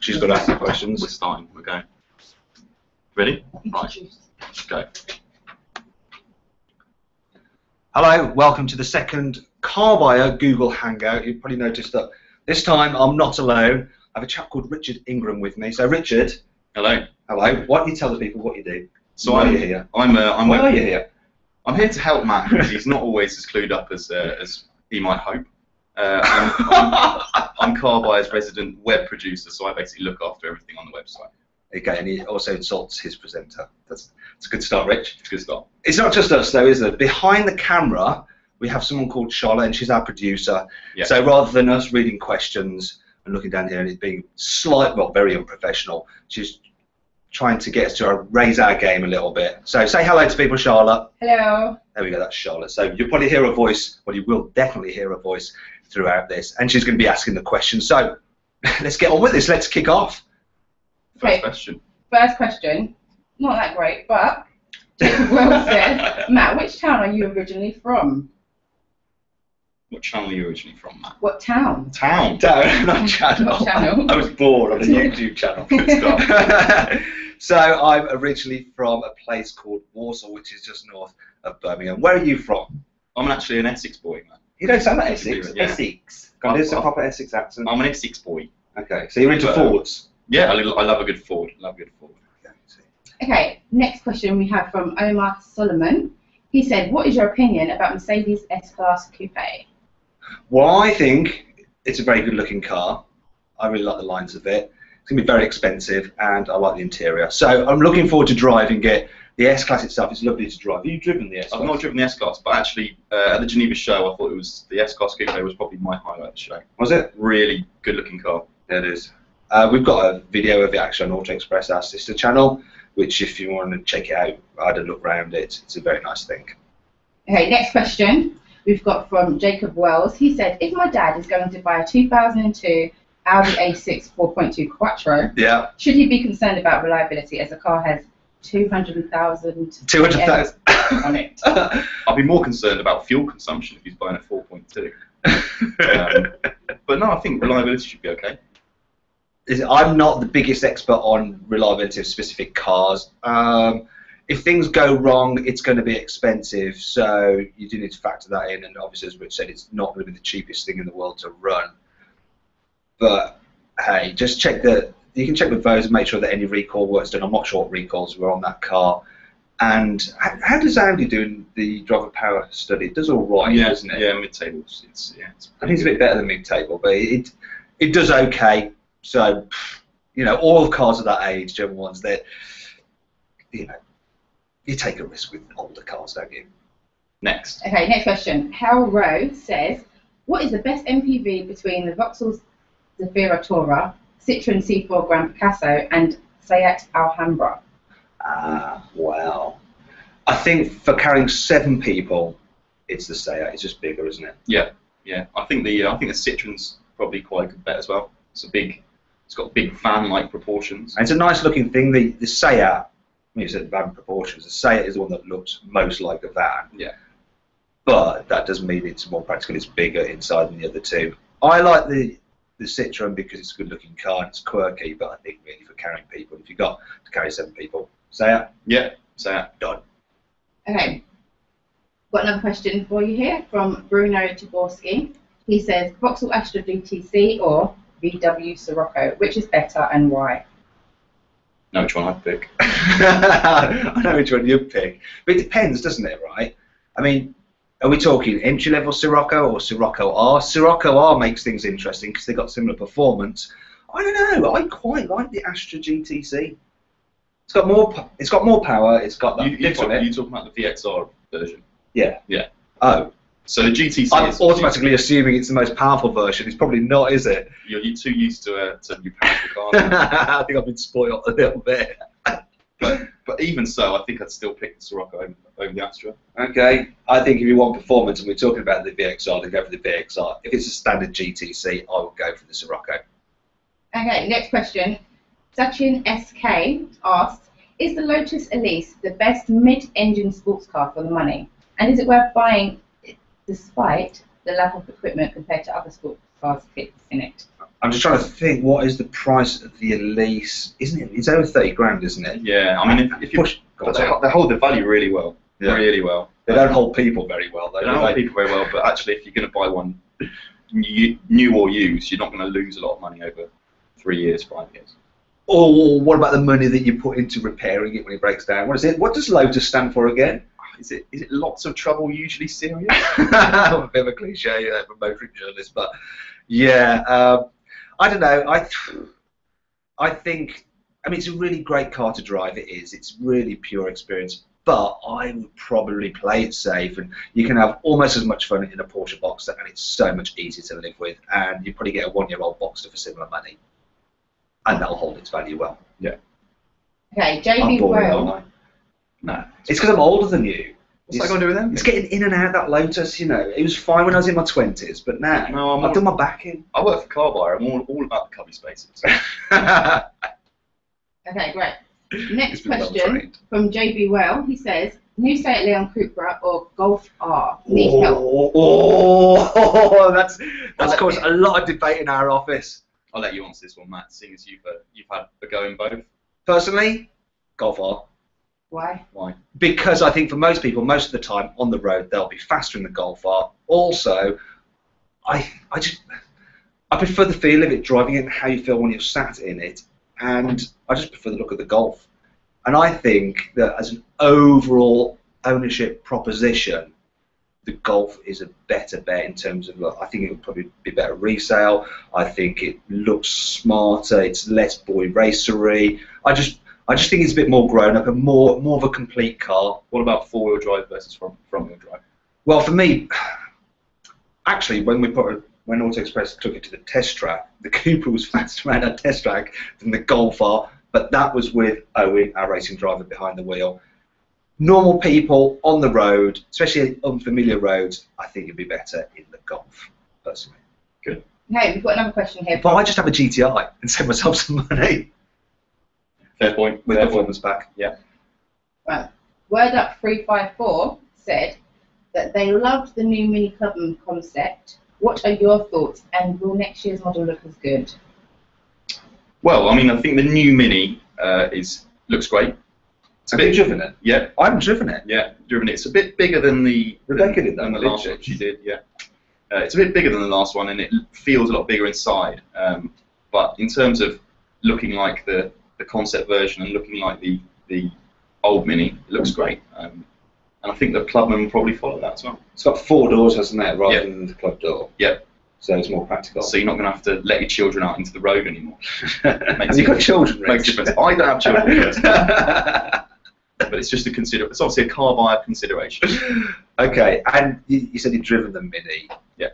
She's got to ask the questions. We're starting. We're going. Ready? Right. Go. Hello, welcome to the second Carbuyer Google Hangout. You've probably noticed that this time I'm not alone. I have a chap called Richard Ingram with me. So Richard. Hello. Hello. Why don't you tell the people what you do? So Why are you here? Why are you here? I'm here to help Matt because he's not always as clued up as he might hope. I'm Carbuyer's resident web producer, so I basically look after everything on the website. Okay, and he also insults his presenter. That's a good start, Rich. It's a good start. It's not just us, though, is it? Behind the camera, we have someone called Charlotte, and she's our producer. Yeah. So rather than us reading questions and looking down here and it being very unprofessional, she's trying to get us to raise our game a little bit. So say hello to people, Charlotte. Hello. There we go, that's Charlotte. So you'll probably hear her voice, well, you will definitely hear her voice throughout this, and she's going to be asking the questions. So let's get on with this. Let's kick off. First question. First question. Not that great, but Jacob Wells says, Matt, which town are you originally from? What channel are you originally from, Matt? What town? Town. Not channel. Not channel. I was born on a YouTube channel. Good stuff. So I'm originally from a place called Warsaw, which is just north of Birmingham. Where are you from? I'm actually an Essex boy, man. You don't sound like Essex. Yeah. Essex. Got this a proper Essex accent. I'm an Essex boy. Okay, so you're into Fords. Yeah, I love a good Ford. Okay, next question we have from Omar Solomon. He said, what is your opinion about Mercedes S-Class Coupe? Well, I think it's a very good looking car. I really like the lines of it. It's going to be very expensive, and I like the interior. So I'm looking forward to driving it. The S-Class itself is lovely to drive. Have you driven the S-Class? I've not driven the S-Class, but actually at the Geneva show, I thought the S-Class Coupe was probably my highlight of the show. Was it? Really good looking car. Yeah, it is. We've got a video of it actually on Auto Express, our sister channel, which if you want to check it out, I had a look around it. It's a very nice thing. Okay, next question we've got from Jacob Wells. He said, if my dad is going to buy a 2002 Audi A6 4.2 Quattro, yeah, should he be concerned about reliability as the car has 200,000 on it? I'll be more concerned about fuel consumption if he's buying a 4.2. But no, I think reliability should be okay. I'm not the biggest expert on reliability of specific cars. If things go wrong, it's going to be expensive, so you do need to factor that in. And obviously, as Rich said, it's not going to be the cheapest thing in the world to run. But hey, just check you can check with those and make sure that any recall work's done. I'm not sure what recalls were on that car. And how does Audi do in the driver power study? It does all right, doesn't it? Yeah, mid-tables. I think it's a bit better than mid-table, but it does okay. So, you know, all cars of that age, German ones, you take a risk with older cars, don't you? Next. Okay, next question. Harold Rowe says, what is the best MPV between the Vauxhall Zafira Tourer, Citroen C4 Grand Picasso, and Seat Alhambra? Well, I think for carrying 7 people, it's the Seat. It's just bigger, isn't it? Yeah. I think the Citroen's probably quite a good bet as well. It's got big van-like proportions. And it's a nice looking thing. The Seat, when you said van proportions, the Seat is the one that looks most like a van. Yeah. But that doesn't mean it's more practical. It's bigger inside than the other two. I like the Citroen because it's a good looking car and it's quirky, but I think really for carrying people, if you've got to carry 7 people, Seat. Yeah, Seat. Done. Okay. Got another question for you here from Bruno Jaborski. He says, Vauxhall Astra GTC or VW Sirocco, which is better and why? Know which one I'd pick. I know which one you'd pick, but it depends, doesn't it? Right? I mean, are we talking entry-level Sirocco or Sirocco R? Sirocco R makes things interesting because they've got similar performance. I don't know. I quite like the Astra GTC. It's got more power. It's got that. You talking about the VXR version? Yeah. Yeah. Oh. So the GTC. I'm is automatically assuming it's the most powerful version. It's probably not, is it? You're too used to new powerful cars. I think I've been spoiled a little bit. But even so, I think I'd still pick the Sirocco over the Astra. Okay. I think if you want performance, and we're talking about the VXR, then go for the VXR. If it's a standard GTC, I would go for the Sirocco. Okay, next question. Sachin SK asked, is the Lotus Elise the best mid-engine sports car for the money? And is it worth buying despite the lack of equipment compared to other sports cars fits in it? I'm just trying to think. What is the price of the Elise? Isn't it? It's over 30 grand, isn't it? Yeah, I mean, if you Push. but they hold their value really well. Yeah. Really well. They don't hold people very well, though. They don't hold people very well, but actually, if you're going to buy one new or used, you're not going to lose a lot of money over 3 years, 5 years. Or what about the money that you put into repairing it when it breaks down? What is it? What does Lotus stand for again? Is it lots of trouble, usually serious? A bit of a cliche from motoring journalists, but yeah, I don't know. I think, I mean, it's a really great car to drive. It is. It's really pure experience. But I would probably play it safe, and you can have almost as much fun in a Porsche Boxster, and it's so much easier to live with. And you probably get a 1-year-old Boxster for similar money, and that'll hold its value well. Yeah. Okay, I'm JB boring, Well. aren't I? No, it's because I'm older than you. What's that got to do with them? It's getting in and out of that Lotus, you know. It was fine when I was in my 20s, but now No, I've done my back in. I work for Carbuyer. I'm all about the cubby spaces. Okay, great. Next It's been well question trained. from JB Well. He says, new Seat Leon Cupra or Golf R? Need help. That's caused a lot of debate in our office. I'll let you answer this one, Matt, seeing as you've had a go in both. Personally, Golf R. Why? Why? Because I think for most people, most of the time on the road, they'll be faster in the Golf R. Also, I prefer the feel of it, driving it, and how you feel when you're sat in it, and I just prefer the look of the Golf. And I think that as an overall ownership proposition, the Golf is a better bet in terms of look. I think it would probably be better resale. I think it looks smarter. It's less boy racery. I just think it's a bit more grown up and more of a complete car. What about four-wheel drive versus front-wheel drive? Well, for me, actually, when Auto Express took it to the test track, the Cupra was faster around that test track than the Golf R, but that was with Owen, our racing driver, behind the wheel. Normal people on the road, especially unfamiliar roads, I think it'd be better in the Golf, personally. Good. Okay, we've got another question here. But I just have a GTI and save myself some money Fair point. with Fair performance back. Yeah. Right. Word Up 354 said that they loved the new Mini Clubman concept. What are your thoughts, and will next year's model look as good? Well, I mean, I think the new Mini looks great. It's a Have you bit driven it? Yeah, I haven't driven it. yeah, driven it. It's a bit bigger than the Rebecca did that, than the didn't last she? one. She did, yeah. It's a bit bigger than the last one, and it feels a lot bigger inside. But in terms of looking like the concept version and looking like the old Mini, it looks great. And I think the Clubman will probably follow that as well. It's got 4 doors, hasn't it, rather Yeah. than the club door. Yeah. So it's more practical. So you're not going to have to let your children out into the road anymore. Have you got children, Makes Rich? a difference. I don't have children, but it's just it's obviously a car buyer consideration. Okay, and you said you'd driven the Mini. Yeah.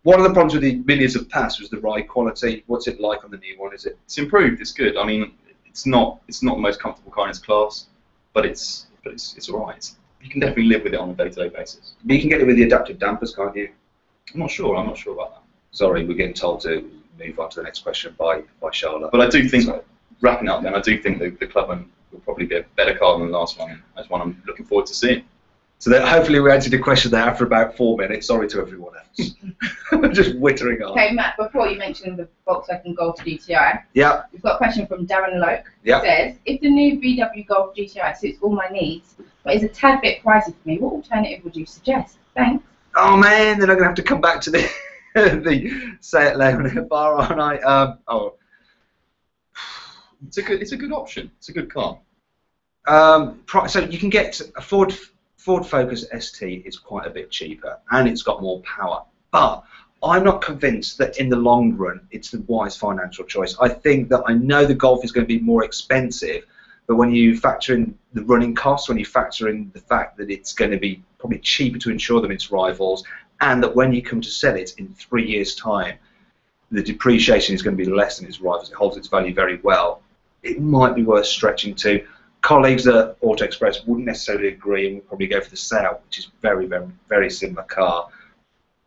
One of the problems with the Minis of past was the ride quality. What's it like on the new one? Is it? It's improved. It's good. I mean, it's not the most comfortable car in its class, but it's all right. You can definitely live with it on a day-to-day basis. You can get it with the adaptive dampers, can't you? I'm not sure about that. Sorry, we're getting told to move on to the next question by Charlotte. But I do think, So- wrapping up then, I do think the Clubman will probably be a better car than the last one. That's one I'm looking forward to seeing. So that hopefully we answered the question there after about 4 minutes. Sorry to everyone else. We're just whittering on. Okay, Matt, before you mentioned the Volkswagen Golf GTI, Yeah, we've got a question from Darren Loke. Yeah. It says, if the new VW Golf GTI suits all my needs, but is a tad bit pricey for me, what alternative would you suggest? Thanks. oh man, then I'm gonna have to come back to the the Seat Leon FR, aren't I? It's a good option. It's a good car. So you can get a Ford Focus ST is quite a bit cheaper and it's got more power, but I'm not convinced that in the long run it's the wise financial choice. I think that I know the Golf is going to be more expensive, but when you factor in the running costs, when you factor in the fact that it's going to be probably cheaper to insure than its rivals, and that when you come to sell it in 3 years' time, the depreciation is going to be less than its rivals. It holds its value very well. It might be worth stretching to. Colleagues at Auto Express wouldn't necessarily agree and would probably go for the Seat, which is very, very, very similar car.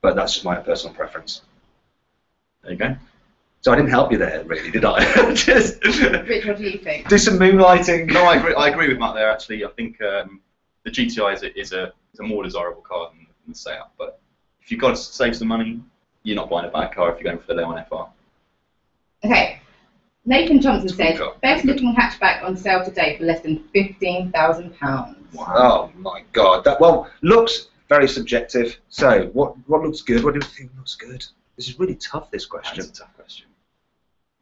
But that's just my personal preference. There you go. So I didn't help you there, really, did I? Just Rich, what do you think? do some moonlighting. No, I agree with Matt there. Actually, I think the GTI is a more desirable car than the Seat. But if you've got to save some money, you're not buying a bad car if you're going for the Leon FR. Okay. Nathan Johnson said, Cool. best looking hatchback on sale today for less than £15,000. Oh my God! Well, looks very subjective. So, what looks good? What do you think looks good? This is really tough. This question. That's a tough question.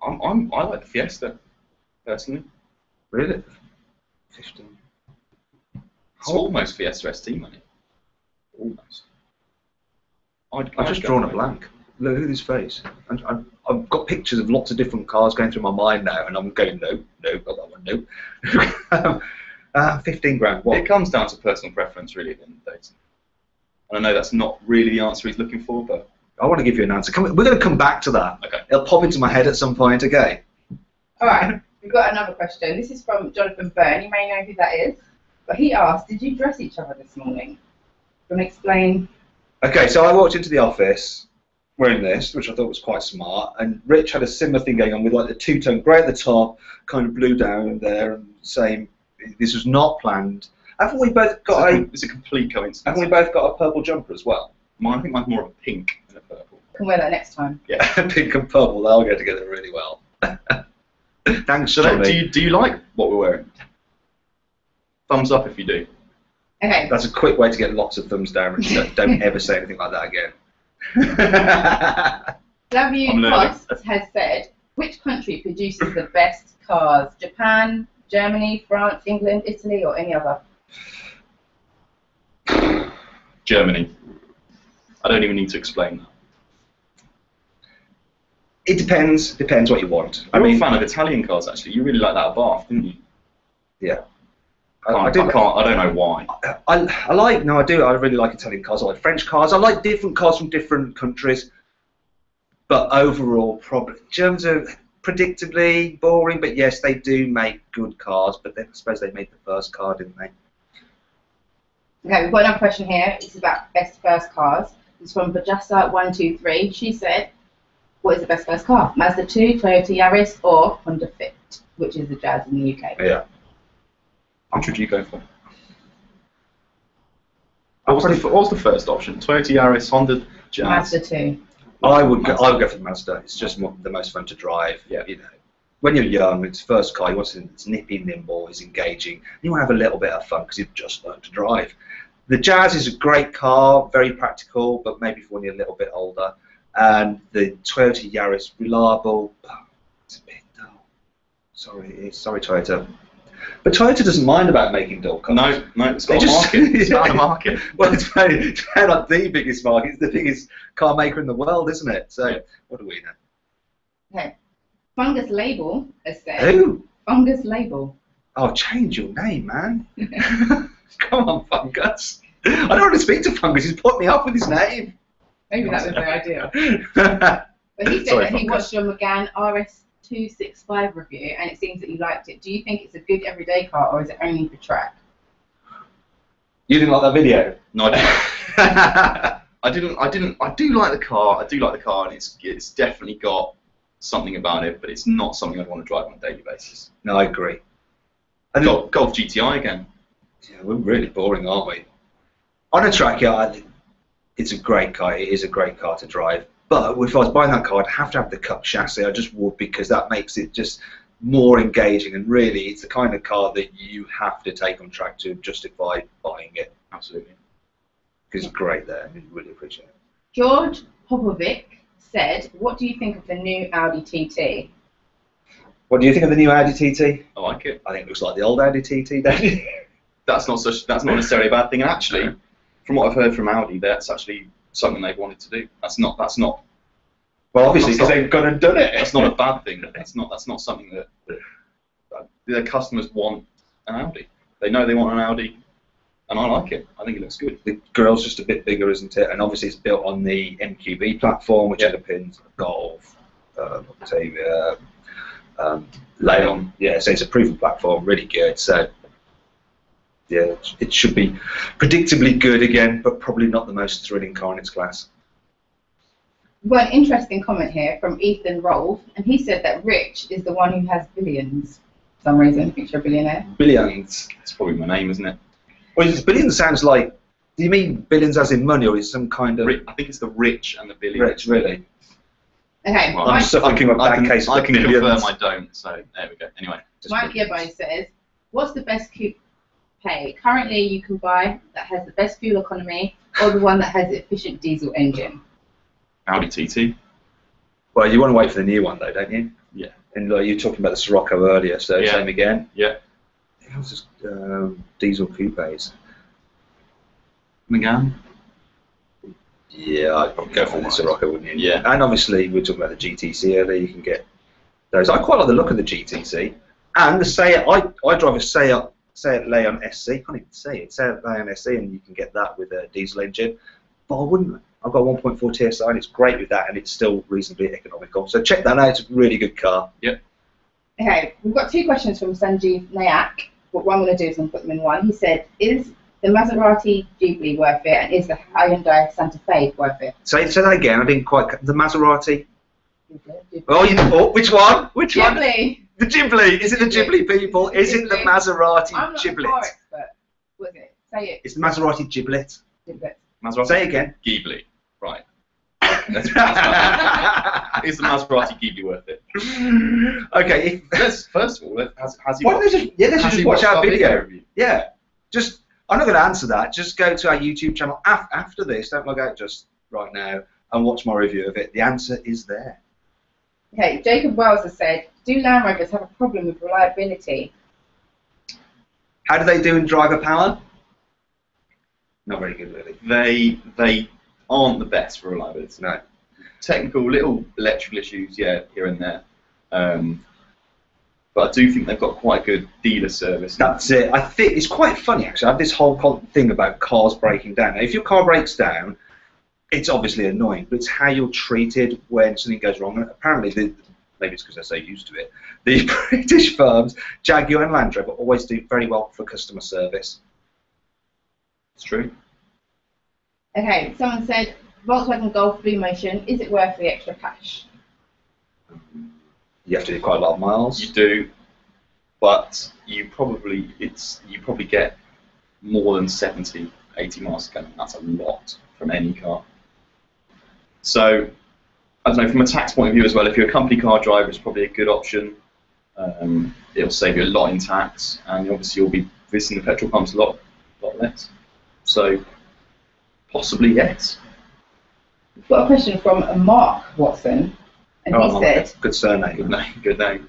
I like the Fiesta, personally. Really? 15. It's almost Fiesta ST money. Almost. I've just drawn a blank. Look at his face. I've got pictures of lots of different cars going through my mind now, and I'm going, no, got that one, no. 15 grand. What? It comes down to personal preference, really, at the end of the day. And I know that's not really the answer he's looking for, but I want to give you an answer. We're going to come back to that. Okay. It'll pop into my head at some point, okay? All right, we've got another question. This is from Jonathan Byrne. You may know who that is. But he asked, did you dress each other this morning? Do you want to explain? Okay, so I walked into the office wearing this, which I thought was quite smart, and Rich had a similar thing going on with like the two-tone grey at the top, kind of blue down there, and saying this was not planned. Haven't we both got it's a complete coincidence. Haven't we both got a purple jumper as well? I think mine's more of a pink than a purple. Can wear that next time. Yeah. Pink and purple, they'll go together really well. Thanks, So Johnny. do you like what we're wearing? Thumbs up if you do. Okay. That's a quick way to get lots of thumbs down. Rich. Don't ever say anything like that again. W Cost has said, which country produces the best cars? Japan, Germany, France, England, Italy, or any other? Germany. I don't even need to explain that. It depends what you want. I'm a fan of Italian cars, actually. You really like that Bath, didn't you? Yeah. I don't know why. I do. I really like Italian cars. I like French cars. I like different cars from different countries. But overall, probably Germans are predictably boring. But yes, they do make good cars. But then I suppose they made the first car, didn't they? Okay, we've got another question here. It's about best first cars. It's from Bajasa123. She said, what is the best first car? Mazda 2, Toyota Yaris, or Honda Fit, which is the Jazz in the UK? Yeah. Which would you go for? What was the first option? Toyota Yaris, Honda, Jazz? Mazda 2. I would go for the Mazda. It's just the most fun to drive. Yeah. You know, when you're young, it's first car. You want something that's nippy, nimble, is engaging. You want to have a little bit of fun because you've just learned to drive. The Jazz is a great car, very practical, but maybe for when you're a little bit older. And the Toyota Yaris, reliable, but it's a bit dull. Sorry, Toyota. But Toyota doesn't mind about making dull cars. No, it's got a market. It's got a market. Well, it's very not the biggest market. It's the biggest car maker in the world, isn't it? So, yeah. What do we know? Okay. Fungus Label has said. Who? Fungus Label. Oh, change your name, man. Come on, Fungus. I don't want to speak to Fungus. He's put me off with his name. Maybe that was the idea. But he said that he watched your McGann RS265 review and it seems that you liked it. Do you think it's a good everyday car or is it only for track? You didn't like that video? No, I didn't. I do like the car. And it's definitely got something about it, but it's not something I'd want to drive on a daily basis. No, I agree. Golf GTI again. Yeah, we're really boring, aren't we? On a track, yeah, it's a great car. It is a great car to drive. But if I was buying that car, I'd have to have the Cup chassis. I just would, because that makes it just more engaging. And really, it's the kind of car that you have to take on track to justify buying it. Absolutely. Because it's great there. I really appreciate it. George Popovic said, what do you think of the new Audi TT? What do you think of the new Audi TT? I like it. I think it looks like the old Audi TT, don't you? That's not necessarily a bad thing. And actually, from what I've heard from Audi, that's actually something they've wanted to do. That's not. Well, obviously, because they've gone and done it. That's not a bad thing. That's not something that their customers want an Audi. They know they want an Audi, and I like it. I think it looks good. The grille's just a bit bigger, isn't it? And obviously, it's built on the MQB platform, which underpins Golf, Octavia, Leon. Yeah, so it's a proven platform, really good. So. Yeah, it should be predictably good again, but probably not the most thrilling car in its class. Well, an interesting comment here from Ethan Rolfe, and he said that Rich is the one who has billions. For some reason, he thinks you're a billionaire. Billions. It's probably my name, isn't it? Well, billions sounds like. Do you mean billions as in money, or is some kind of? I think it's the rich and the billions. Rich, really. Okay. Well, I'm suffering from a bad case of I can millions. confirm I don't. So there we go. Anyway. Mike Earbone says, what's the best coupe currently you can buy that has the best fuel economy or the one that has the efficient diesel engine? Audi TT. Well, you want to wait for the new one, though, don't you? Yeah. And like, you were talking about the Sirocco earlier, so Yeah. same again. Yeah. It was just diesel coupes. Megane. Yeah, I'd probably go for the Sirocco, wouldn't you? Yeah. And obviously, we were talking about the GTC earlier. You can get those. I quite like the look of the GTC. And the Seat, I drive a Seat Leon SC. I can't even say it. Seat Leon SC, and you can get that with a diesel engine. But I wouldn't. I've got a 1.4 TSI, and it's great with that, and it's still reasonably economical. So check that out. It's a really good car. Yep. Okay, we've got 2 questions from Sanjeev Nayak. But what I'm going to do is I'm going to put them in one. He said, is the Maserati Ghibli worth it, and is the Hyundai Santa Fe worth it? Say that again. I didn't quite. The Maserati. Ghibli. Oh, which one? Which one? Ghibli. The Ghibli. Is it the Ghibli people? Is it the Maserati I'm not a Giblet? car expert. Was it? Say it. It's the Maserati Giblet. Giblet. Maserati. Say it again. Ghibli. Right. Is the Maserati Ghibli worth it? Okay. First of all, has he Why don't they just has he watch our watched video? review? Yeah. Just. I'm not going to answer that. Just go to our YouTube channel after this. Don't log out just right now and watch my review of it. The answer is there. Okay, Jacob Wells has said, do Land Rovers have a problem with reliability? How do they do in driver power? Not very good, really. They aren't the best for reliability. No. Technical little electrical issues, yeah, here and there. But I do think they've got quite good dealer service. That's it. I think it's quite funny, actually. I have this whole thing about cars breaking down. Now, if your car breaks down, it's obviously annoying, but it's how you're treated when something goes wrong. And apparently, maybe it's because they're so used to it, the British firms, Jaguar and Land Rover, always do very well for customer service. It's true. Okay, someone said, Volkswagen Golf Blue Motion, is it worth the extra cash? You have to do quite a lot of miles. You do, but you probably get more than 70, 80 miles a gallon. That's a lot from any car. So, I don't know, from a tax point of view as well, if you're a company car driver, it's probably a good option. It'll save you a lot in tax, and obviously you'll be visiting the petrol pumps a lot less. So, possibly yes. We've got a question from Mark Watson, and he said, good surname. Good name. Good name.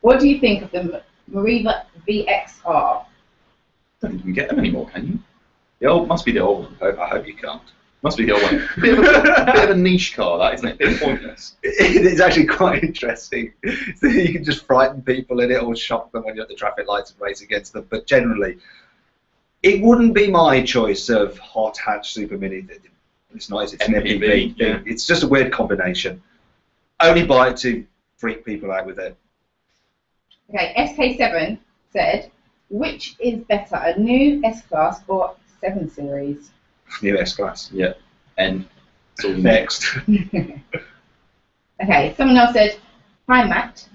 what do you think of the Mariva VXR? Don't think you can get them anymore, can you? The old must be the old one. I hope you can't. Must be the old one. Bit of a niche car, that, isn't it? Bit pointless. It's actually quite interesting. So you can just frighten people in it or shock them when you're at the traffic lights and race against them. But generally, it wouldn't be my choice of hot hatch super mini. It's nice. It's an MPV, MPV. yeah. It's just a weird combination. Only buy it to freak people out with it. Okay, SK7 said, which is better, a new S-Class or 7 Series? New S-Class. Yeah. And so Next. Okay, someone else said, hi Matt,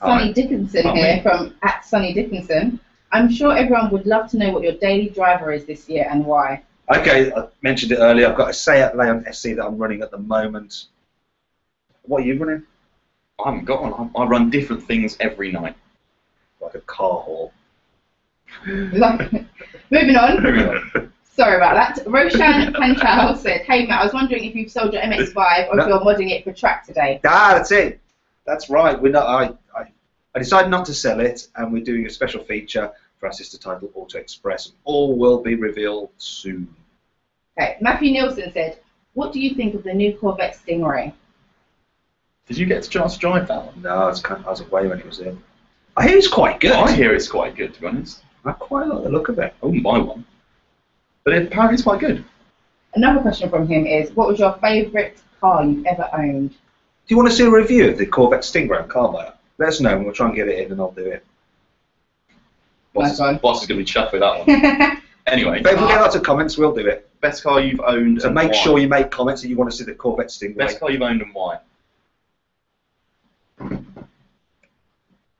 Sonny Hi. Dickinson Not here me. from @SonnyDickinson. I'm sure everyone would love to know what your daily driver is this year and why. Okay, I mentioned it earlier. I've got a Seat Leon SC that I'm running at the moment. What are you running? I haven't got one. I run different things every night. Like a car haul. Moving on. Sorry about that. Roshan Panchal said, hey Matt, I was wondering if you've sold your MX-5 or if you're modding it for track today. Ah, that's it. That's right. We're not. I decided not to sell it, and we're doing a special feature for our sister title, Auto Express, and all will be revealed soon. Okay, Matthew Nielsen said, what do you think of the new Corvette Stingray? Did you get a chance to drive that one? No, I was away when it was in. I hear it's quite good. I hear it's quite good, to be honest. I quite like the look of it. I wouldn't buy one. But apparently it's quite good. Another question from him is, what was your favourite car you've ever owned? Do you want to see a review of the Corvette Stingray on Carbuyer? Let us know, and we'll try and get it in, and I'll do it. Nice one. Boss is going to be chuffed with that one. Anyway, But if we get lots of comments, we'll do it. best car you've owned So and make why? sure you make comments that you want to see the Corvette Stingray. Best car you've owned and why?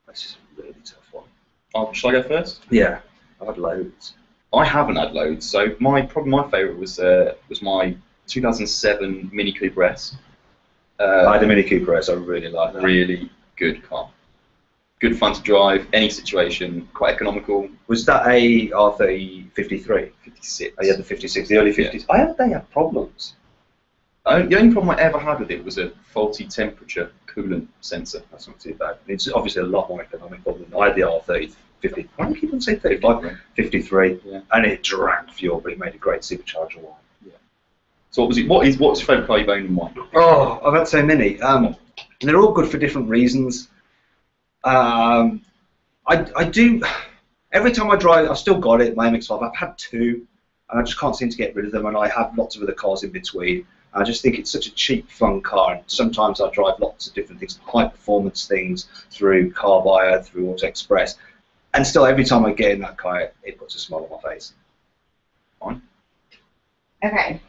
This is a really tough one. Shall I go first? Yeah, I've had loads. I haven't had loads, so probably my favourite was my 2007 Mini Cooper S. The Mini Cooper S, I really like that. Really good car. Good fun to drive, any situation, quite economical. Was that a R30 53? 56. Oh, yeah, the 56, the early 50s. I heard they had problems. The only problem I ever had with it was a faulty temperature coolant sensor. That's not too bad. It's obviously a lot more economical than I had the R30 50. Why do I keep on saying 35? 53. Yeah. And it drank fuel, but it made a great supercharger one. Yeah. So what's your favourite car you've owned and why? Oh, I've had so many. And they're all good for different reasons. I do. Every time I drive, I've still got it. My MX-5. I've had two, and I just can't seem to get rid of them. And I have lots of other cars in between. I just think it's such a cheap, fun car. And sometimes I drive lots of different things, high-performance things through Carbuyer, through Auto Express, and still every time I get in that car, it puts a smile on my face. Fine. Okay.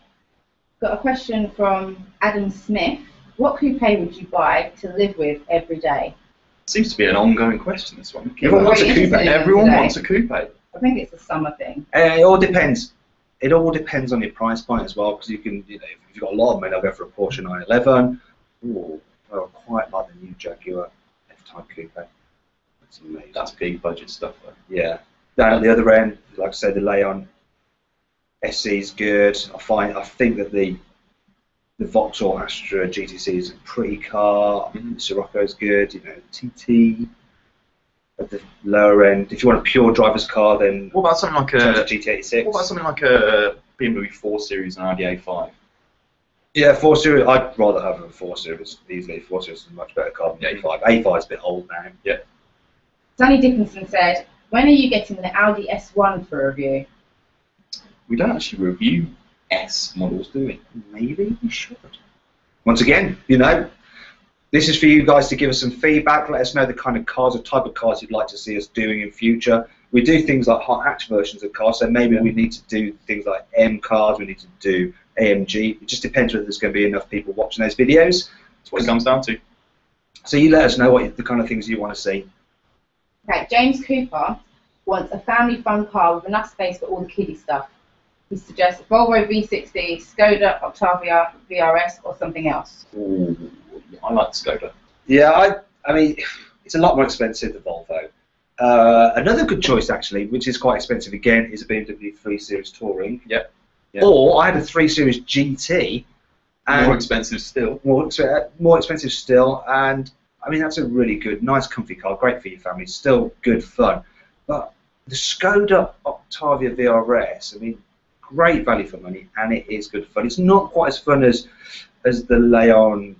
Got a question from Adam Smith. What coupe would you buy to live with every day? Seems to be an ongoing question, this one. Everyone wants a coupe. Everyone wants a coupe. I think it's a summer thing. It all depends. It all depends on your price point as well, because you can, if you've got a lot of money, I'll go for a Porsche 911. Ooh, I quite like the new Jaguar F-Type coupe. That's amazing. That's big budget stuff, though. Yeah. Down at the other end, like I said, the Leon SC is good. I think that the Vauxhall Astra GTC is a pretty car. The Scirocco is good. TT at the lower end. If you want a pure driver's car, then what about something like a GT86? What about something like a BMW 4 Series and Audi A5? Yeah, 4 Series. I'd rather have a 4 Series easily. 4 Series is a much better car than the A5. A5 is a bit old now. Yeah. Sonny Dickinson said, "When are you getting the Audi S1 for review?" We don't actually review S models, do we? Maybe we should. Once again, this is for you guys to give us some feedback. Let us know the kind of cars or type of cars you'd like to see us doing in future. We do things like hot hatch versions of cars, so maybe we need to do things like M cars. We need to do AMG. It just depends whether there's going to be enough people watching those videos. That's what it comes down to. So you let us know what the kind of things you want to see. Okay, James Cooper wants a family fun car with enough space for all the kiddie stuff. He suggests Volvo V60, Skoda Octavia VRS, or something else. Ooh, I like Skoda. Yeah, I mean, it's a lot more expensive than Volvo. Another good choice, actually, which is quite expensive again, is a BMW 3 Series Touring. Yep. Or I had a 3 Series GT. And more expensive still. More expensive still, and I mean that's a really good, nice, comfy car, great for your family, still good fun. But the Skoda Octavia VRS, I mean, great value for money, and it is good fun. It's not quite as fun as the Leon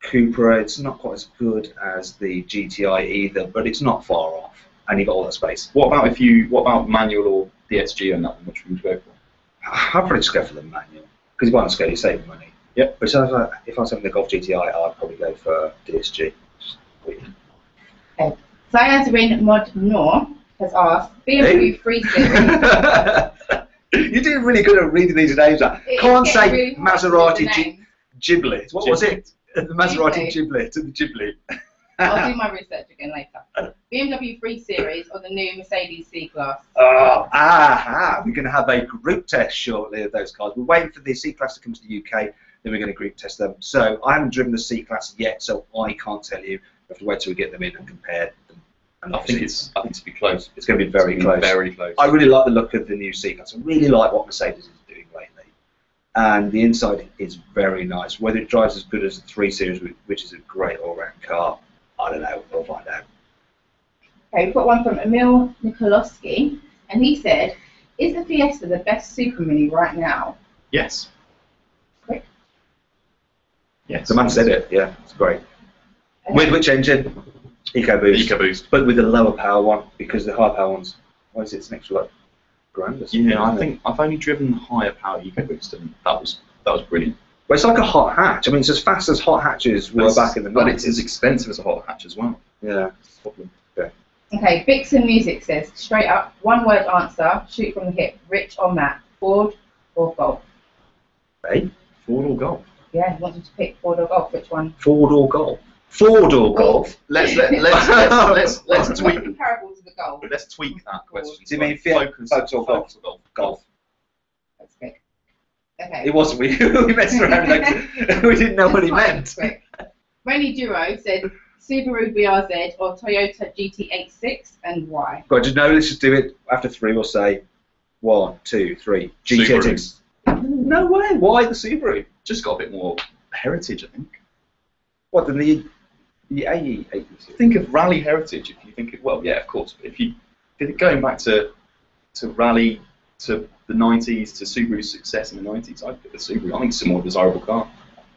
Cupra. It's not quite as good as the GTI either, but it's not far off, and you've got all that space. What about manual or DSG on that one? Which would you go for? I'd probably just go for the manual, because if you want to Skoda, you save money. Yep. But so if I was having the Golf GTI, I'd probably go for DSG. Okay. Sayazrin Mod Noor has asked, BMW 3 Series. You're doing really good at reading these names out. Can't say really Maserati Giblet. What was it? The Maserati Giblet. Giblet. The Giblet. I'll do my research again later. BMW 3 Series or the new Mercedes C-Class? Oh, we're going to have a group test shortly of those cars. We're waiting for the C-Class to come to the UK, then we're going to group test them. So I haven't driven the C-Class yet, so I can't tell you. We have to wait till we get them in and compare them. And I think it's to be close. It's going to be very close. Very close. I really like the look of the new C-Class. I really like what Mercedes is doing lately. And the inside is very nice. Whether it drives as good as the 3 Series, which is a great all-round car, I don't know. We'll find out. Okay, we've got one from Emil Nikolowski, and he said, "Is the Fiesta the best Super Mini right now?" Yes. Quick. Yes. The man said it. Yeah, it's great. Okay. With which engine? EcoBoost. EcoBoost. But with a lower power one, because the high power ones, what is it? It's an extra like grand or something. Yeah, I think I've only driven the higher power EcoBoost, and that was brilliant. But it's like a hot hatch. I mean, it's as fast as hot hatches were back in the 90s. But it's as expensive as a hot hatch as well. Yeah. Okay, Vixen Music says, straight up, one word answer, shoot from the hip, Rich or Matt, Ford or Golf? Hey? Ford or Golf? Yeah, he wants you to pick Ford or Golf, which one? Ford or Golf? Ford or Golf? Let's tweak. Comparable to the Golf. Let's tweak that question. Do you mean Vauxhall or Golf? Golf. Let's pick. Okay. It wasn't. We messed around. Like, we didn't know what he meant. Quick. Rainy Duro said Subaru BRZ or Toyota GT86 and why? But just know, let's just do it. After 3, we'll say 1, 2, 3. GT86. No way. Why the Subaru? Just got a bit more heritage, I think. What, than the AE86? Think of rally heritage. If you think of, well, yeah, of course. But if you're going back to rally, to the 90s, to Subaru's success in the 90s, I'd put the Subaru. I think it's a more desirable car,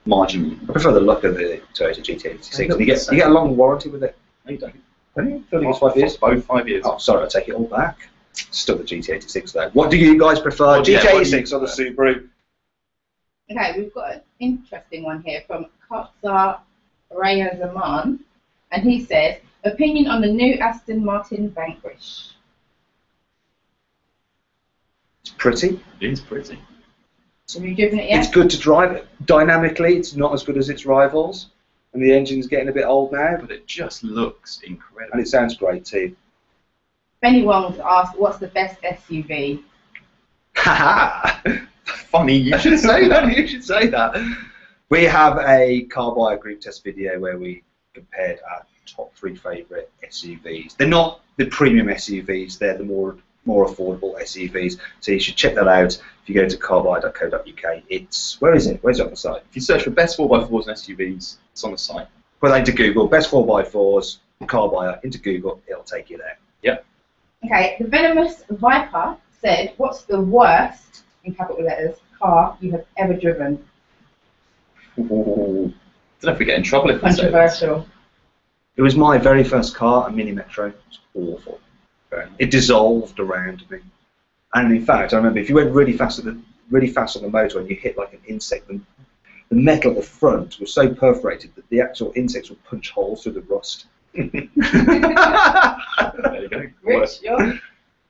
marginally. I prefer the look of the Toyota GT86. You get a long warranty with it. No, you don't. Don't you? I think it's 5 years. Both 5 years. Oh, sorry, I take it all back. Still the GT86 though. What do you guys prefer, GT86 or the Subaru? Okay, we've got an interesting one here from Katsar Raya Zaman, and he says, opinion on the new Aston Martin Vanquish. It's pretty. It is pretty. Have you driven it yet? It's good to drive. Dynamically, it's not as good as its rivals, and the engine's getting a bit old now. But it just looks incredible. And it sounds great too. Benny Wong's asked, what's the best SUV? Haha! Funny, you should say that. You should say that. We have a Carbuyer group test video where we compared our top 3 favourite SUVs. They're not the premium SUVs, they're the more affordable SUVs. So you should check that out if you go to carbuyer.co.uk. It's, where is it? Where's it on the site? If you search for best 4x4s and SUVs, it's on the site. Put that into Google, best 4x4s, Carbuyer, into Google, it'll take you there. Yep. Okay, the Venomous Viper said, what's the worst, in capital letters, car you have ever driven? Ooh. Don't know if we get in trouble if we say this. Controversial. It was my very first car, a Mini Metro. It was awful. It dissolved around me. And in fact, I remember if you went really fast on the motor and you hit like an insect, the metal at the front was so perforated that the actual insects would punch holes through the rust. There you go. Rich,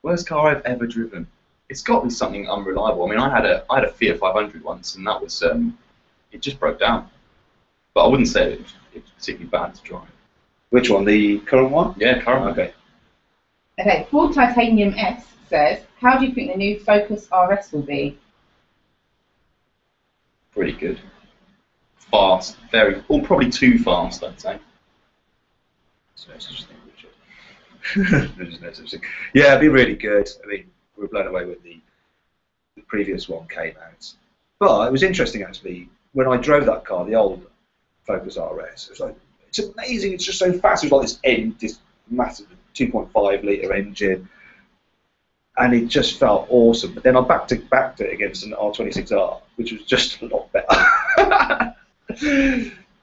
Worst car I've ever driven. It's got to be something unreliable. I mean, I had a Fiat 500 once, and that was it just broke down. But I wouldn't say it was particularly bad to drive. Which one? The current one? Yeah, current. Okay. Okay, Ford Titanium S says, how do you think the new Focus RS will be? Pretty good. Fast, probably too fast, I'd say. There's no such thing, Richard. There's no such thing. Yeah, it'd be really good. I mean, we were blown away when the previous one came out. But it was interesting, actually, when I drove that car, the old Focus RS, it was like, it's amazing, it's just so fast. It was like this massive 2.5 litre engine, and it just felt awesome. But then I backed it against an R26R, which was just a lot better.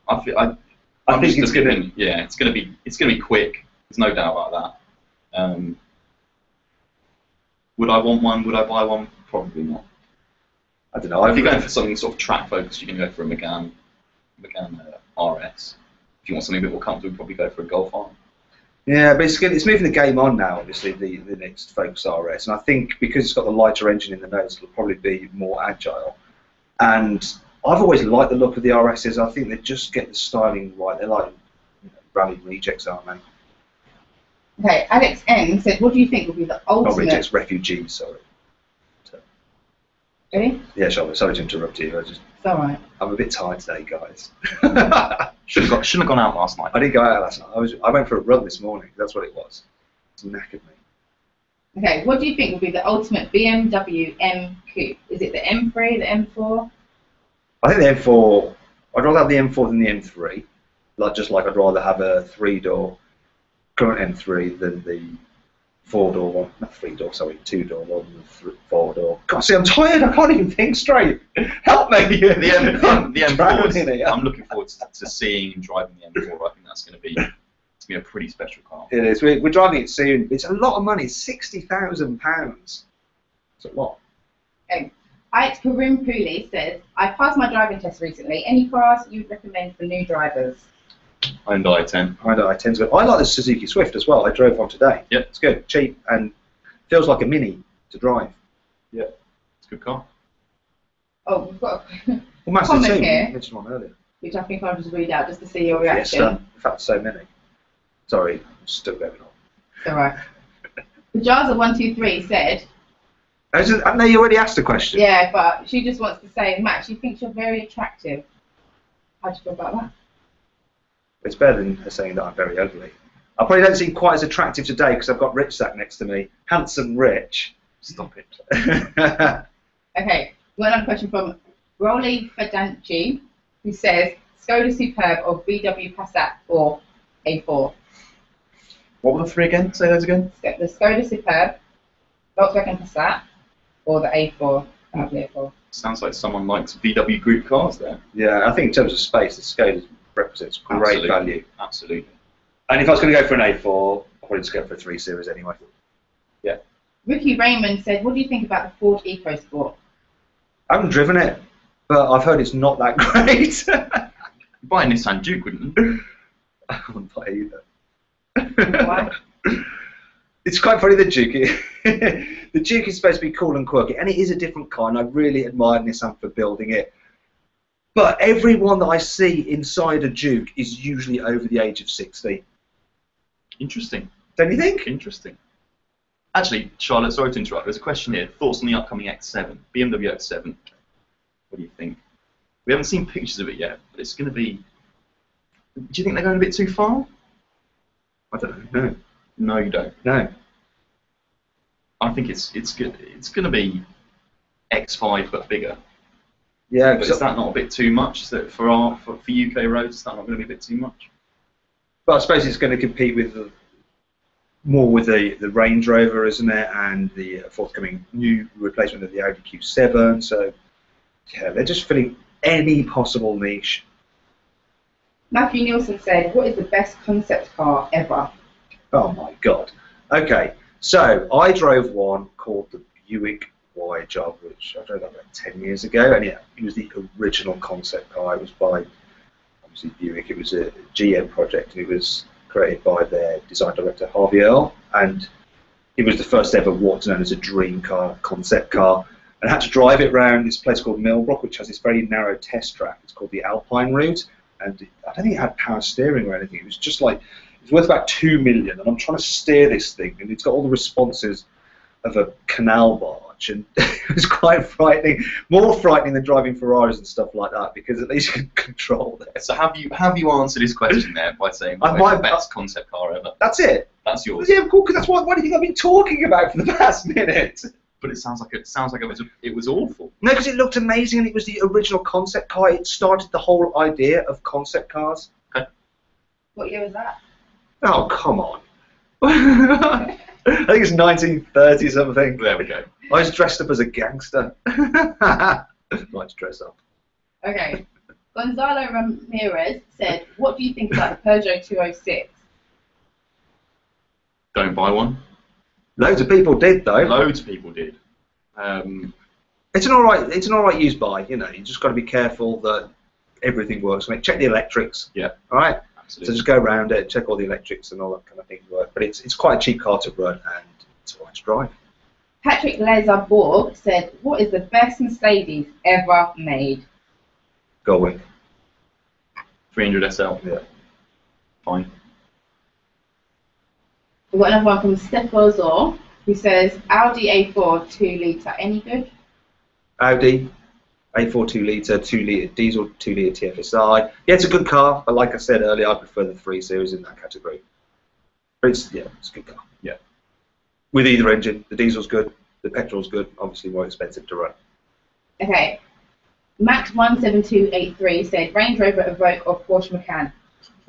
I think it's gonna. Yeah, it's gonna be quick. There's no doubt about that. Would I want one? Would I buy one? Probably not. I don't know. If you're going for something sort of track focused, you can go for a Megane RS. If you want something a bit more comfortable, probably go for a Golf R. Yeah, but it's moving the game on now, obviously, the next Focus RS. And I think because it's got the lighter engine in the nose, it'll probably be more agile. And I've always liked the look of the RSs. I think they just get the styling right. They're like rally rejects, aren't they? Okay, Alex N said, what do you think will be the ultimate... Not rejects, refugees, sorry. Really? Yeah, Charlotte, sorry to interrupt you. It's alright. I'm a bit tired today, guys. Shouldn't have gone out last night. I didn't go out last night. I went for a run this morning. That's what it was. It's knackered me. Okay, what do you think will be the ultimate BMW M Coupe? Is it the M3, the M4? I think the M4. I'd rather have the M4 than the M3. Just like I'd rather have a 3-door current M3 than the 4-door one. Not 3-door, sorry, 2-door one than the 4-door. God, see, I'm tired. I can't even think straight. Help me. The M4. I'm looking forward to seeing and driving the M4. I think that's going to be a pretty special car. It is. We're driving it soon. It's a lot of money. £60,000. It's a lot. Okay. Ike Karim Pooley says, I passed my driving test recently. Any cars you'd recommend for new drivers? Hyundai i10. Hyundai i10's good. I like the Suzuki Swift as well. I drove one today. Yep. It's good, cheap, and feels like a Mini to drive. Yeah, it's a good car. Oh, we've got Well, Mazda comment 2, here, you mentioned one earlier. which I think I'll just read out just to see your reaction. Yes, in fact, so many. Sorry, I'm still going on. It's alright. Pajaza123 said, I know you already asked a question. Yeah, but she just wants to say, Matt, she thinks you're very attractive. How do you feel about that? It's better than her saying that I'm very ugly. I probably don't seem quite as attractive today because I've got Rich sat next to me. Handsome Rich. Stop it. Okay, one other question from Rolly Fadanchi, who says, Skoda Superb or VW Passat or A4? What were the three again? Say those again. The Skoda Superb, Volkswagen Passat, or the A4? Audi A4. Sounds like someone likes VW Group cars there. Yeah, I think in terms of space, the Skoda represents great Absolutely. value. Absolutely. And if I was going to go for an A4, I'd probably just go for a 3 Series anyway. Yeah. Ricky Raymond said, what do you think about the Ford EcoSport? I haven't driven it, but I've heard it's not that great. You'd buy a Nissan Duke, wouldn't you? I wouldn't buy either. Why? It's quite funny, the Duke. The Duke is supposed to be cool and quirky, and it is a different car, and I really admire Nissan for building it. But everyone that I see inside a Duke is usually over the age of 60. Interesting. Don't you think? Interesting. Actually, Charlotte, sorry to interrupt. There's a question here. Thoughts on the upcoming X7, BMW X7? What do you think? We haven't seen pictures of it yet, but it's going to be. Do you think they're going a bit too far? I don't know. No, you don't. No. I think it's good. It's going to be X5 but bigger. Yeah, But is that not a bit too much? Is that for UK roads, is that not going to be a bit too much? but I suppose it's going to compete with more with the Range Rover, isn't it, and the forthcoming new replacement of the Audi Q7. So yeah, they're just filling any possible niche. Matthew Nielsen said, what is the best concept car ever? Oh my God. Okay, so I drove one called the Buick YJ, which I drove that about 10 years ago, and it was the original concept car. It was by, obviously, Buick. It was a GM project, and it was created by their design director, Harvey Earl, and it was the first ever what's known as a dream car, concept car. And I had to drive it around this place called Millbrook, which has this very narrow test track. It's called the Alpine route, and I don't think it had power steering or anything. It was just like, it's worth about $2 million, and I'm trying to steer this thing, and it's got all the responses of a canal barge, and it was quite frightening, more frightening than driving Ferraris and stuff like that, because at least you can control it. So have you answered his question there by saying I what's might- the best concept car ever? That's it. That's yours. Yeah, cool, because that's what do you think I've been talking about for the past minute? But it sounds like it was awful. No, because it looked amazing, and it was the original concept car. It started the whole idea of concept cars. What year was that? Oh, come on. I think it's 1930 something. There we go. I was dressed up as a gangster. I like to dress up. Okay. Gonzalo Ramirez said, what do you think about the Peugeot 206? Don't buy one. Loads of people did though. Loads of people did. It's an alright used buy. You know, you just got to be careful that everything works. I mean, check the electrics. Yeah. All right. Absolutely. So just go around it, check all the electrics and all that kind of thing work. But it's quite a cheap car to run, and it's alright to drive. Patrick Lazarborg said, what is the best Mercedes ever made? Going. 300 SL. Yeah. Fine. We've got another one from Stefan Zor, who says, Audi A4 2 litre, any good? Audi A4 2 litre, 2 litre diesel, 2 litre TFSI. Yeah, it's a good car, but like I said earlier, I prefer the 3 Series in that category. But it's a good car. Yeah. With either engine, the diesel's good, the petrol's good, obviously more expensive to run. Okay. Max17283 said, Range Rover Evoque or Porsche Macan?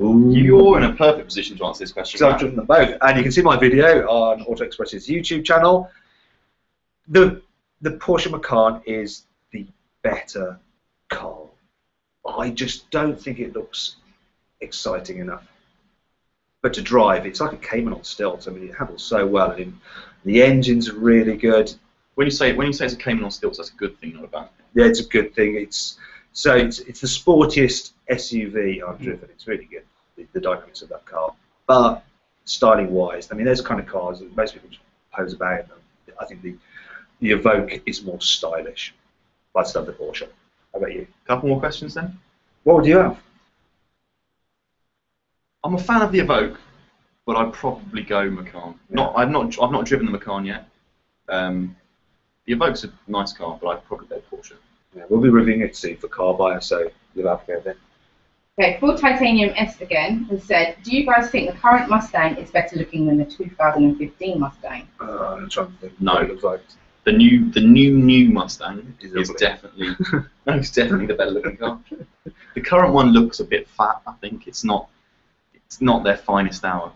Ooh. You're in a perfect position to answer this question. So I've driven them both, and you can see my video on Auto Express's YouTube channel. The Porsche Macan is the better car. I just don't think it looks exciting enough. But to drive, it's like a Cayman on stilts. I mean, it handles so well, and the engine's really good. When you say it's a Cayman on stilts, that's a good thing, not a bad thing. Yeah, it's a good thing. It's the sportiest SUV I've driven. It's really good, the dynamics of that car. But styling wise, I mean, there's kind of cars that most people just pose about in them. I think the Evoque is more stylish. I still have the Porsche. How about you? Couple more questions then. What would you have? I'm a fan of the Evoque, but I'd probably go Macan. Yeah. I've not driven the Macan yet. The Evoque's a nice car, but I'd probably go Porsche. Yeah, we'll be reviewing it soon for Carbuyer, so you'll have to go then. Okay, Full Titanium S again has said, do you guys think the current Mustang is better looking than the 2015 Mustang? I'm trying to think. No. What it looks like. The new Mustang Is is ugly. definitely it's definitely the better looking car. The current one looks a bit fat. I think it's not their finest hour.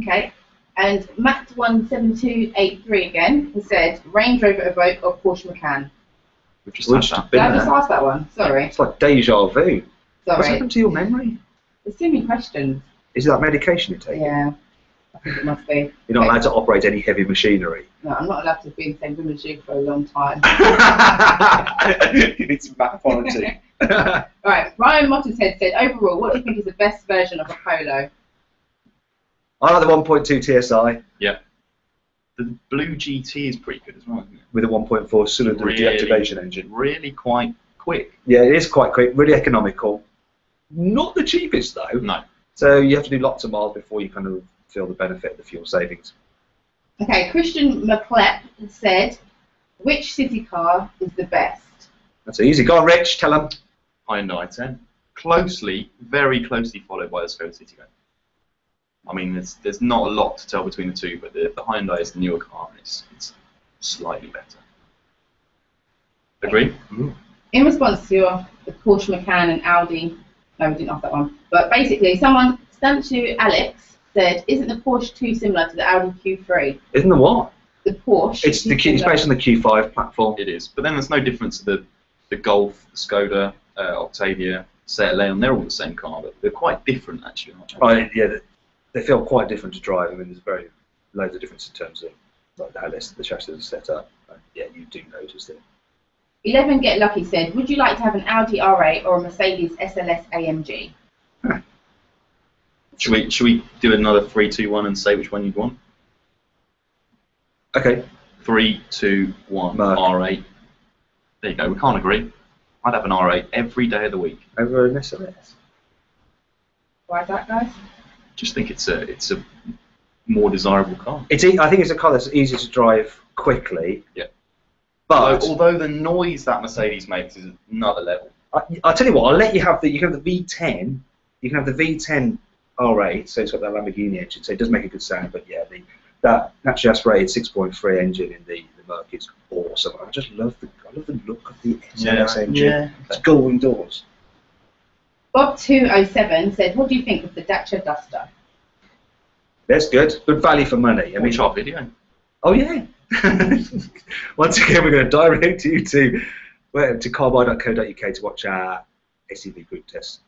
Okay, and Matt17283 again has said, Range Rover Evoque or Porsche Macan? We've just We've had just that. Did been I just there. ask that one? Sorry. It's like deja vu. What's Sorry. happened to your memory? There's too many questions. Is it that medication you're taking? Yeah, I think it must be. You're not allowed to operate any heavy machinery. No, I'm not allowed to be in the same room as you for a long time. It's map quality. Right, Ryan Mottershead said, overall, what do you think is the best version of a Polo? I like the 1.2 TSI Yeah. The blue GT is pretty good as well, isn't it? with a 1.4 cylinder Really? deactivation engine. Really quite quick. Yeah, it is quite quick, really economical. Not the cheapest though. No. So you have to do lots of miles before you kind of feel the benefit of the fuel savings. Okay, Christian McClep said, which city car is the best? That's easy. Go on, Rich, tell them. Hyundai i10. Closely, very closely followed by the Skoda Citigo. I mean, there's not a lot to tell between the two, but the Hyundai is the newer car, and it's slightly better. Agree? In response to the Porsche Macan and Audi, no, we didn't ask that one, but basically someone, Stanchu Alex, said, isn't the Porsche too similar to the Audi Q3? Isn't the what? The Porsche. It's it's based on the Q5 platform. It is. But then there's no difference to the Golf, the Skoda, Octavia, Seat Leon. They're all the same car, but they're quite different actually, aren't they? Right, yeah, they feel quite different to drive. I mean, there's loads of difference in terms of like how the chassis is set up. Yeah, you do notice it. 11 Get Lucky said, would you like to have an Audi R8 or a Mercedes SLS AMG? Should we do another 3, 2, 1 and say which one you'd want? Okay. 3, 2, 1. Merc. R8. There you go. We can't agree. I'd have an R8 every day of the week. Over an SLS. Why is that, guys? Just think it's a more desirable car. I think it's a car that's easy to drive quickly. Yeah. But although the noise that Mercedes makes is another level. I'll tell you what. I'll let you have you can have the V10. You can have the V10 R8. So it's got that Lamborghini engine. So it does make a good sound. But yeah, that naturally aspirated 6.3 engine in the Merc is awesome. I just love the look of the SLS engine. Yeah. It's golden doors. Bob207 said, what do you think of the Dacia Duster? That's good. Good value for money. I mean, Watch our video. oh yeah. Once again, we're going to direct you to carbuyer.co.uk to watch our SUV group test.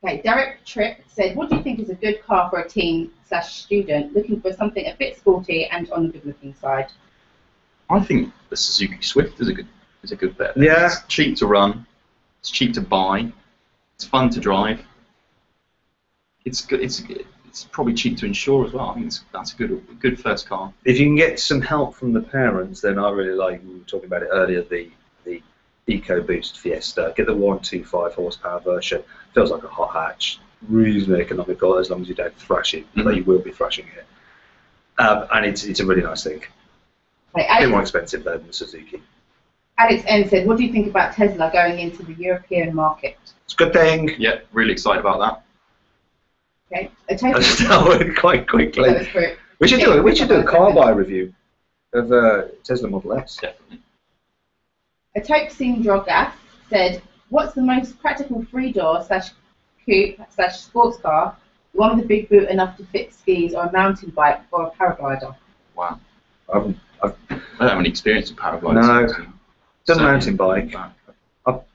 Okay, Derek Tripp said, what do you think is a good car for a teen/student looking for something a bit sporty and on the good-looking side? I think the Suzuki Swift is a good bet. Yeah. It's cheap to run. It's cheap to buy. It's fun to drive. It's good. It's probably cheap to insure as well. I think that's a good first car. If you can get some help from the parents, then I really like. We were talking about it earlier. The EcoBoost Fiesta. Get the 125 horsepower version. Feels like a hot hatch. Reasonably economical as long as you don't thrash it. Although you will be thrashing it. And it's a really nice thing. Okay, A bit more expensive though than the Suzuki. Alex N said, what do you think about Tesla going into the European market? It's a good thing. Yeah, really excited about that. Okay, I just went quite quickly. We should do a Carbuyer review of Tesla Model S. Definitely. A Topsing Drogas said, what's the most practical three-door/coupe/sports car? The one with a big boot enough to fit skis or a mountain bike or a paraglider? Wow. I've I don't have any experience with paragliding. No. So done a mountain bike. Well,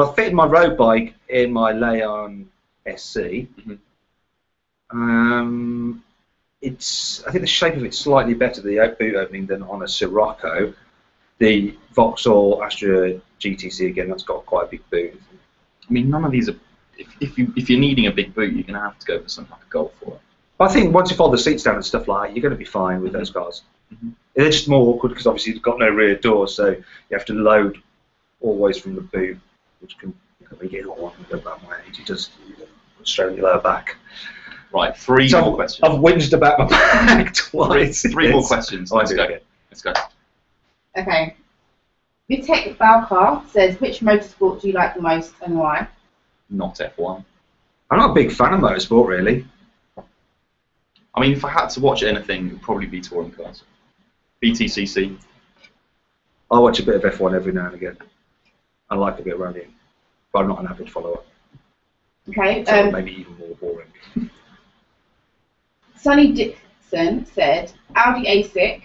I've fitted my road bike in my Leon SC. Mhm. I think the shape of it's slightly better, the boot opening, than on a Sirocco. The Vauxhall Astra GTC again, that's got quite a big boot. I mean, none of these are. If you're needing a big boot, you're going to have to go for something like a Golf for it. But I think once you fold the seats down and stuff like that, you're going to be fine with those cars. They're just more awkward because obviously you've got no rear door, so you have to load always from the boot, which can when you get on and go that way. You just straight on your lower back. Right, three So more questions. I've whinged about my back twice. Three more questions. Oh, I Let's do, go. okay. Let's go. Okay. Vitek Balkar says, which motorsport do you like the most and why? Not F1. I'm not a big fan of motorsport, really. I mean, if I had to watch anything, it would probably be touring cars. BTCC. I watch a bit of F1 every now and again. I like a bit of rallying, but I'm not an avid follower. Okay. So maybe even more boring. Sonny Dixon said, Audi A6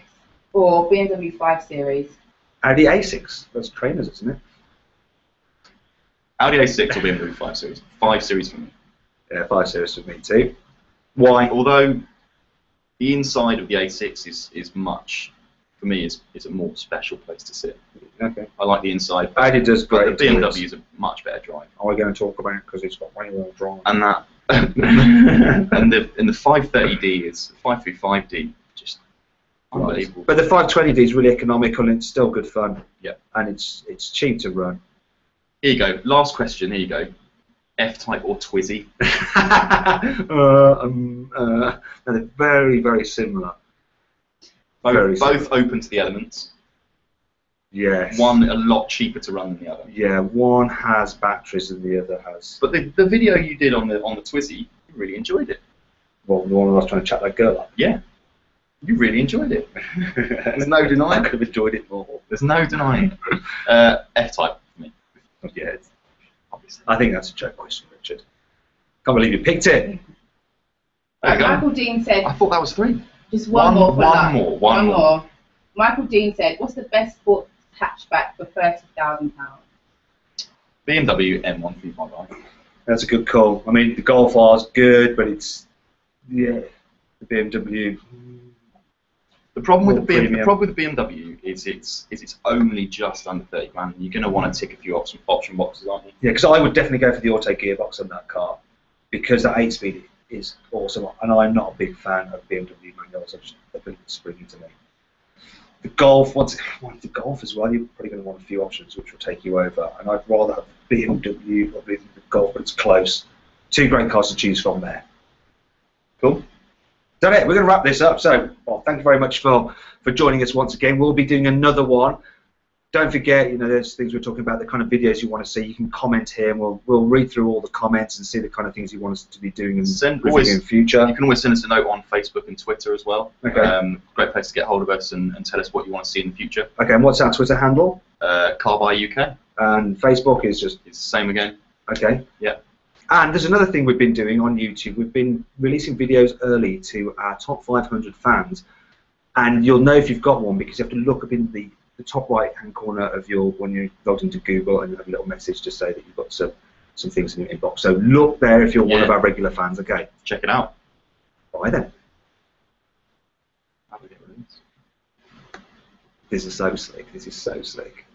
or BMW 5 Series? Audi A6. That's trainers, isn't it? Audi A6 or BMW 5 Series. 5 Series for me. Yeah, 5 Series for me too. Why? Although the inside of the A6 is much, for me, is a more special place to sit. Okay. I like the inside. Audi does But great. the BMW is a much better drive. Are we going to talk about it because it's got way more drive? And that, and the 530D is 535D, just unbelievable. But the 520D is really economical and it's still good fun. Yeah. And it's cheap to run. Here you go. Last question. Here you go. F-Type or Twizy? They're very, very similar. Both open to the elements. Yes. One a lot cheaper to run than the other. Yeah, one has batteries and the other has. But the video you did on the Twizy, you really enjoyed it. Well, the one I was trying to chat that girl up. Yeah. You really enjoyed it. There's no denying. I could have enjoyed it more. There's no denying. F-Type for me. Yeah. Obviously. I think that's a joke question, Richard. Can't believe you picked it. There you go. Michael Dean said, I thought that was 3. just one more for luck. One more. Michael Dean said, what's the best sports hatchback for £30,000? BMW M1355i. That's a good call. I mean, the Golf R is good, but it's the BMW. The problem with the Premium. BMW is it's only just under 30 grand. You're going to want to tick a few option boxes, aren't you? Yeah, because I would definitely go for the auto gearbox on that car because that 8-speed is awesome, and I'm not a big fan of BMW manuals. They're a bit springy to me. The Golf, the Golf as well, you're probably going to want a few options which will take you over, and I'd rather have BMW or the Golf, but it's close. 2 great cars to choose from there. Cool. Is that it? We're going to wrap this up. So, well, thank you very much for joining us once again. We'll be doing another one. Don't forget, there's things we're talking about, the kind of videos you want to see. You can comment here, and we'll read through all the comments and see the kind of things you want us to be doing in the future. You can always send us a note on Facebook and Twitter as well. Okay. Great place to get hold of us and tell us what you want to see in the future. Okay, and what's our Twitter handle? Carbuyer UK. And Facebook is just... It's the same again. Okay. Yeah. And there's another thing we've been doing on YouTube. We've been releasing videos early to our top 500 fans. And you'll know if you've got one because you have to look up in the top right-hand corner of when you're logged into Google, and you have a little message to say that you've got some things in your inbox. So look there if you're one of our regular fans. Okay. Check it out. Bye then. This is so slick. This is so slick.